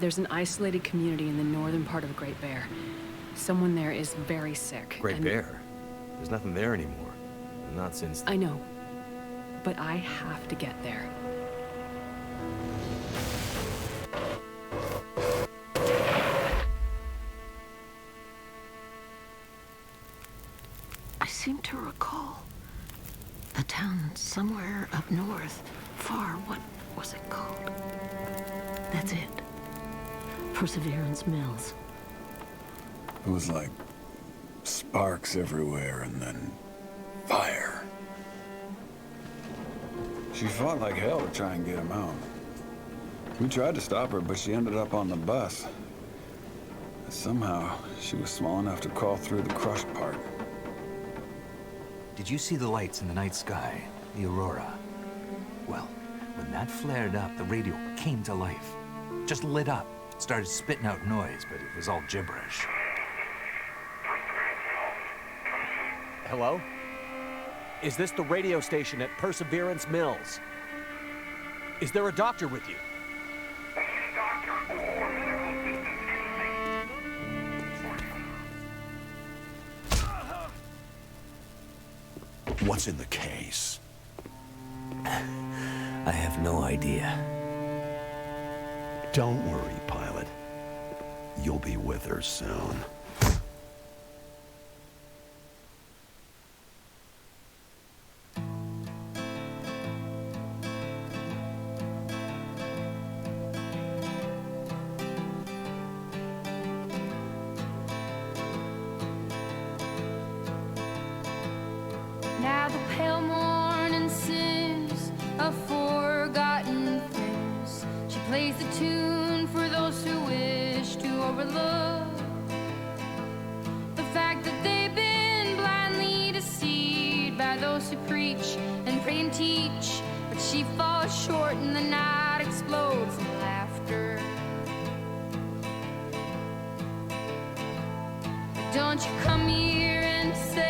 There's an isolated community in the northern part of Great Bear. Someone there is very sick. Great Bear? There's nothing there anymore. Not since... I know. But I have to get there. I seem to recall the town somewhere up north, far. What was it called? That's it. Perseverance Mills. It was like sparks everywhere and then fire. She fought like hell to try and get him out. We tried to stop her, but she ended up on the bus. Somehow, she was small enough to crawl through the crushed part. Did you see the lights in the night sky? The aurora? Well, when that flared up, the radio came to life. Just lit up. Started spitting out noise, but it was all gibberish. Hello? Is this the radio station at Perseverance Mills? Is there a doctor with you? What's in the case? I have no idea. Don't worry, pilot. You'll be with her soon. Now the pale morning sings of forgotten things. She plays the tune for those who wish to overlook the fact that they've been blindly deceived by those who preach and pray and teach. But she falls short and the night explodes in laughter. Don't you come here and say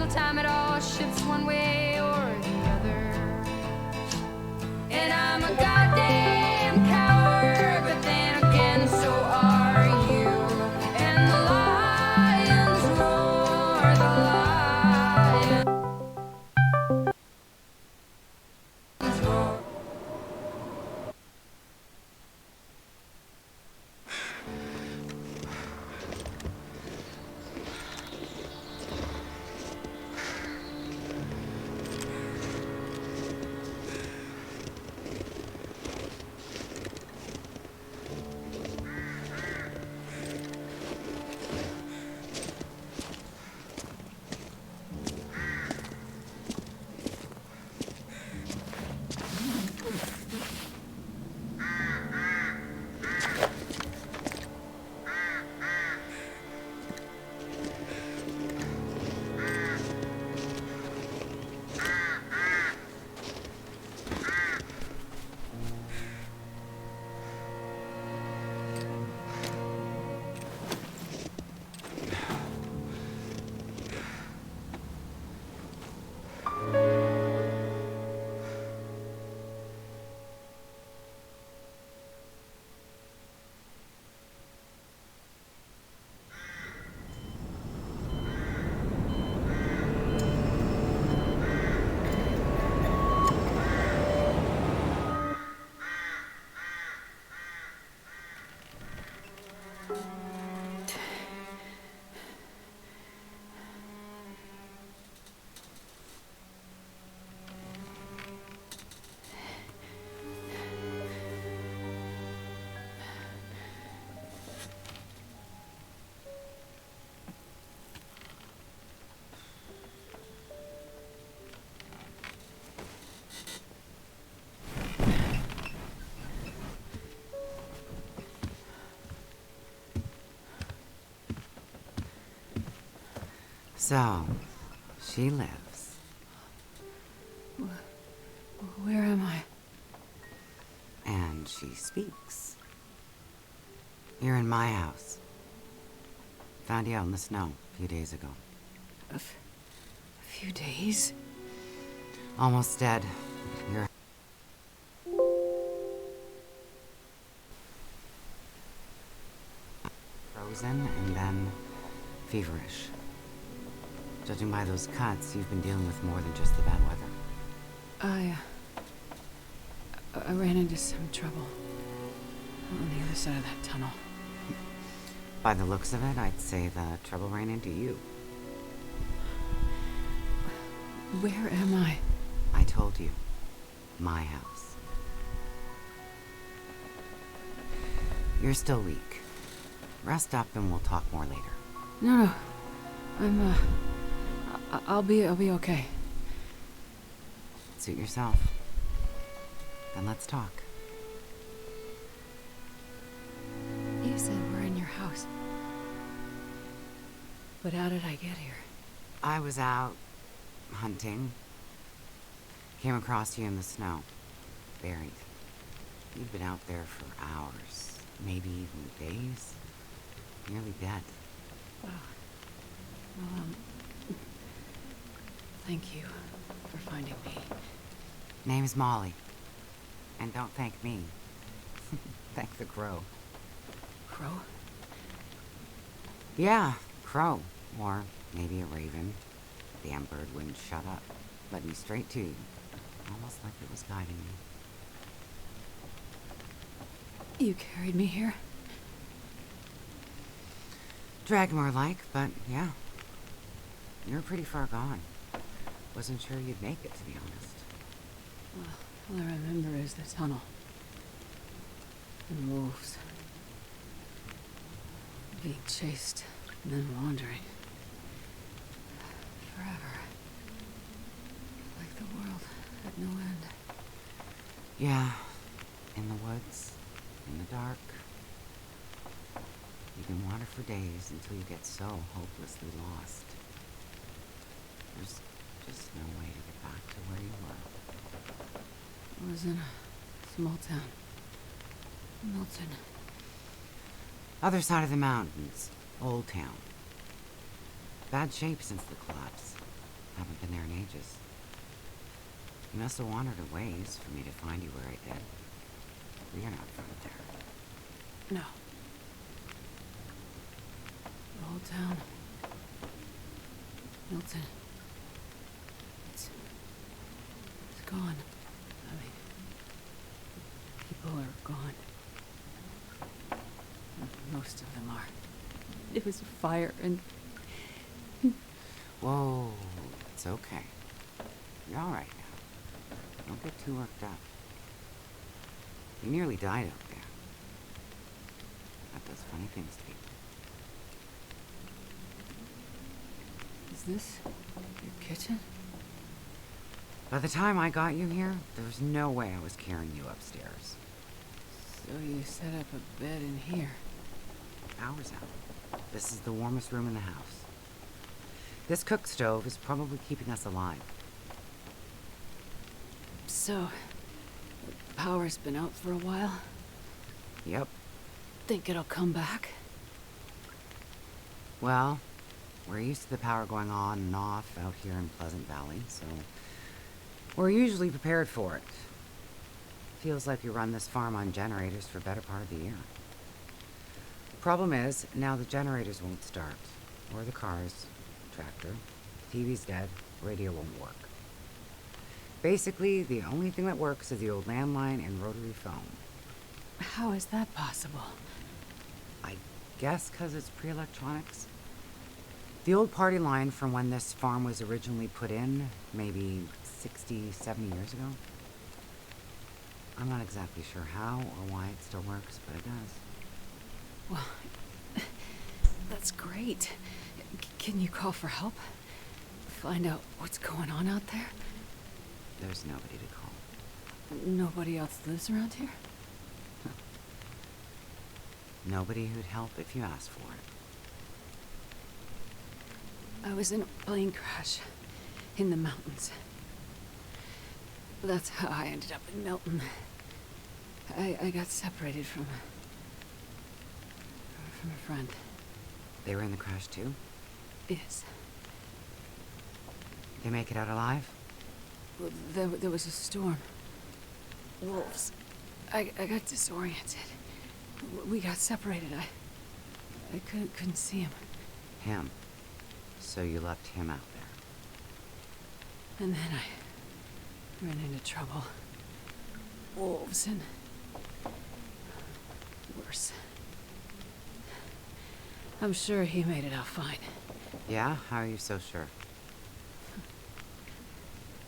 time it all shifts one way or the other. And I'm a goddamn coward, but then again, so are you. And the lions roar, the lions roar. So, she lives. Where am I? And she speaks. You're in my house. Found you out in the snow a few days ago. A few days? Almost dead. You're frozen and then feverish. Judging by those cuts, you've been dealing with more than just the bad weather. I ran into some trouble on the other side of that tunnel. By the looks of it, I'd say the trouble ran into you. Where am I? I told you. My house. You're still weak. Rest up and we'll talk more later. No. I'll be okay. Suit yourself. Then let's talk. You said we're in your house. But how did I get here? I was out hunting. Came across you in the snow. Buried. You've been out there for hours. Maybe even days. Nearly dead. Wow. Well, thank you for finding me. Name's Molly. And don't thank me. Thank the crow. Crow? Yeah, crow. Or maybe a raven. Damn bird wouldn't shut up. Led me straight to you. Almost like it was guiding me. You carried me here? Drag more like, but yeah. You're pretty far gone. Wasn't sure you'd make it, to be honest. All I remember is the tunnel. And wolves. Being chased, and then wandering. Forever. Like the world had no end. Yeah. In the woods. In the dark. You can wander for days until you get so hopelessly lost. There's just no way to get back to where you were. I was in a small town. Milton. Other side of the mountains. Old town. Bad shape since the collapse. Haven't been there in ages. You must have wandered a ways for me to find you where I did. You're not from there. No. Old town. Milton. It's gone. I mean, people are gone. Most of them are. It was a fire and... Whoa, it's okay. You're all right now. Don't get too worked up. You nearly died out there. That does funny things to people. Is this your kitchen? By the time I got you here, there was no way I was carrying you upstairs. So you set up a bed in here. Hours out. This is the warmest room in the house. This cook stove is probably keeping us alive. So, the power's been out for a while. Yep. Think it'll come back? Well, we're used to the power going on and off out here in Pleasant Valley, so we're usually prepared for it. Feels like we run this farm on generators for a better part of the year. Problem is, now the generators won't start, or the cars, tractor, TV's dead, radio won't work. Basically, the only thing that works is the old landline and rotary phone. How is that possible? I guess because it's pre-electronics. The old party line from when this farm was originally put in, maybe 60, 70 years ago. I'm not exactly sure how or why it still works, but it does. Well, that's great. Can you call for help? Find out what's going on out there? There's nobody to call. Nobody else lives around here? Nobody who'd help if you asked for it. I was in a plane crash in the mountains. That's how I ended up in Milton. I got separated from from a friend. They were in the crash too? Yes. They make it out alive? Well, there was a storm. Wolves. I got disoriented. We got separated. I couldn't see him. Him. So you left him out there. And then I ran into trouble. Wolves and... worse. I'm sure he made it out fine. Yeah? How are you so sure?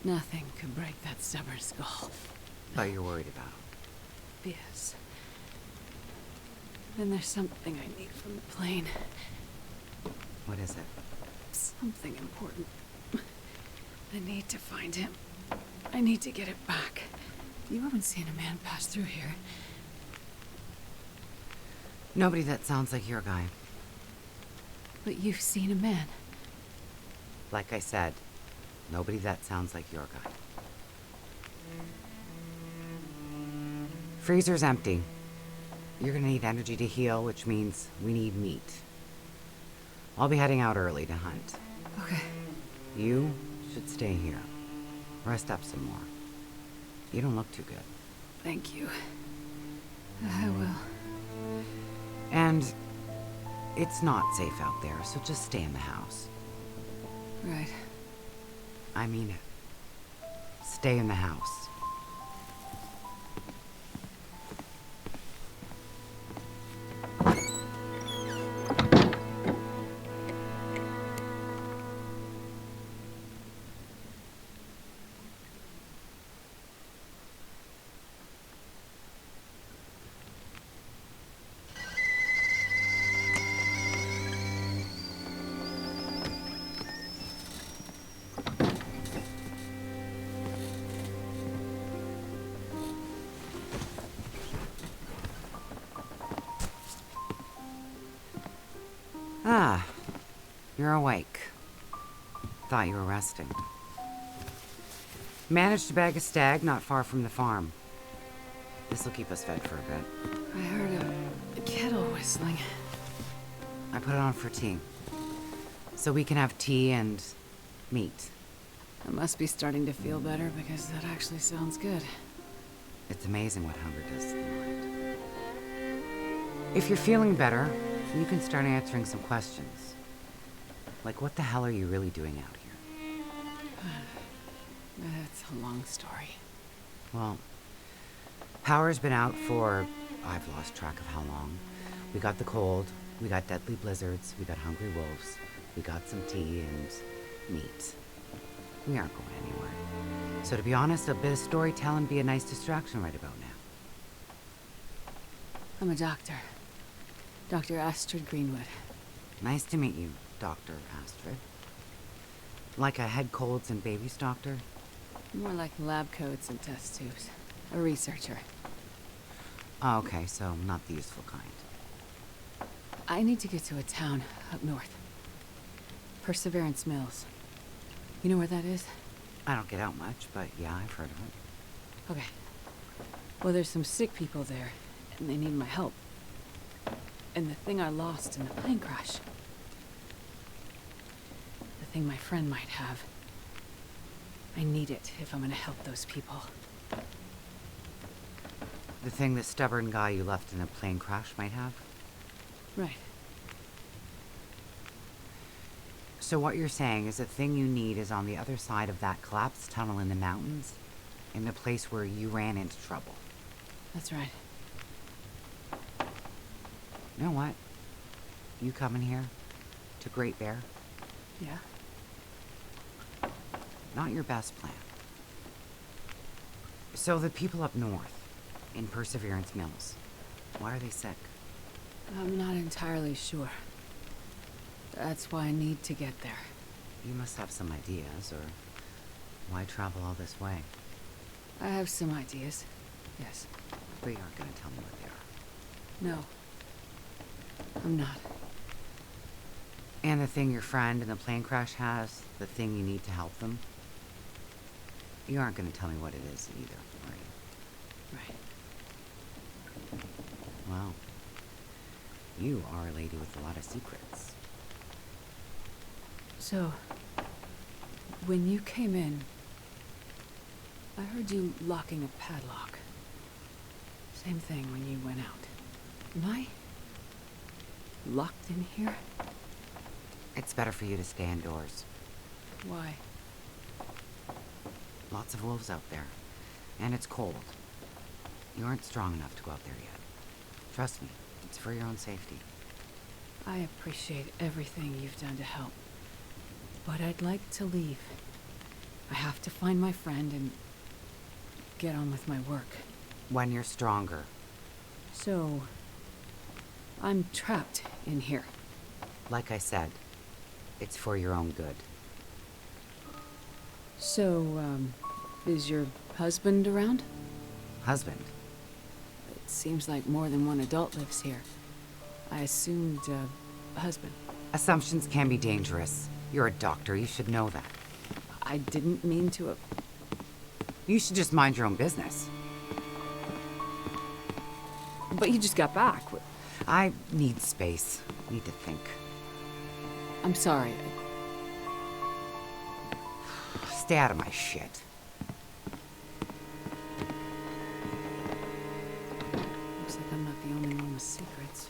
Nothing could break that stubborn skull. But you're worried about him. Yes. And there's something I need from the plane. What is it? Something important. I need to find him. I need to get it back. You haven't seen a man pass through here. Nobody that sounds like your guy. But you've seen a man. Like I said, nobody that sounds like your guy. Freezer's empty. You're gonna need energy to heal, which means we need meat. I'll be heading out early to hunt. Okay. You should stay here. Rest up some more. You don't look too good. Thank you. I will. And it's not safe out there, so just stay in the house. Right. I mean it. Stay in the house. Ah, you're awake. Thought you were resting. Managed to bag a stag not far from the farm. This'll keep us fed for a bit. I heard a kettle whistling. I put it on for tea. So we can have tea and meat. I must be starting to feel better because that actually sounds good. It's amazing what hunger does to the mind. If you're feeling better, you can start answering some questions. Like, what the hell are you really doing out here? That's a long story. Well, power's been out for... I've lost track of how long. We got the cold, we got deadly blizzards, we got hungry wolves, we got some tea and meat. We aren't going anywhere. So to be honest, a bit of storytelling be a nice distraction right about now. I'm a doctor. Dr. Astrid Greenwood. Nice to meet you, Dr. Astrid. Like a head colds and babies doctor? More like lab coats and test tubes. A researcher. Oh, okay, so not the useful kind. I need to get to a town up north. Perseverance Mills. You know where that is? I don't get out much, but yeah, I've heard of it. Okay. Well, there's some sick people there, and they need my help. And the thing I lost in the plane crash. The thing my friend might have. I need it if I'm gonna help those people. The thing the stubborn guy you left in a plane crash might have? Right. So what you're saying is the thing you need is on the other side of that collapsed tunnel in the mountains, in the place where you ran into trouble. That's right. You know what? You coming here to Great Bear? Yeah? Not your best plan. So the people up north, in Perseverance Mills, why are they sick? I'm not entirely sure. That's why I need to get there. You must have some ideas, or why travel all this way? I have some ideas. Yes. But you aren't gonna tell me what they are. No. I'm not. And the thing your friend in the plane crash has, the thing you need to help them? You aren't gonna tell me what it is either, are you? Right. Well, You are a lady with a lot of secrets. So, when you came in, I heard you locking a padlock. Same thing when you went out. Am I locked in here? It's better for you to stay indoors. Why? Lots of wolves out there. And it's cold. You aren't strong enough to go out there yet. Trust me, it's for your own safety. I appreciate everything you've done to help. But I'd like to leave. I have to find my friend and get on with my work. When you're stronger. So, I'm trapped in here. Like I said, it's for your own good. So, is your husband around? Husband? It seems like more than one adult lives here. I assumed, husband. Assumptions can be dangerous. You're a doctor, you should know that. I didn't mean to. You should just mind your own business. But you just got back. I need space. Need to think. I'm sorry. Stay out of my shit. Looks like I'm not the only one with secrets.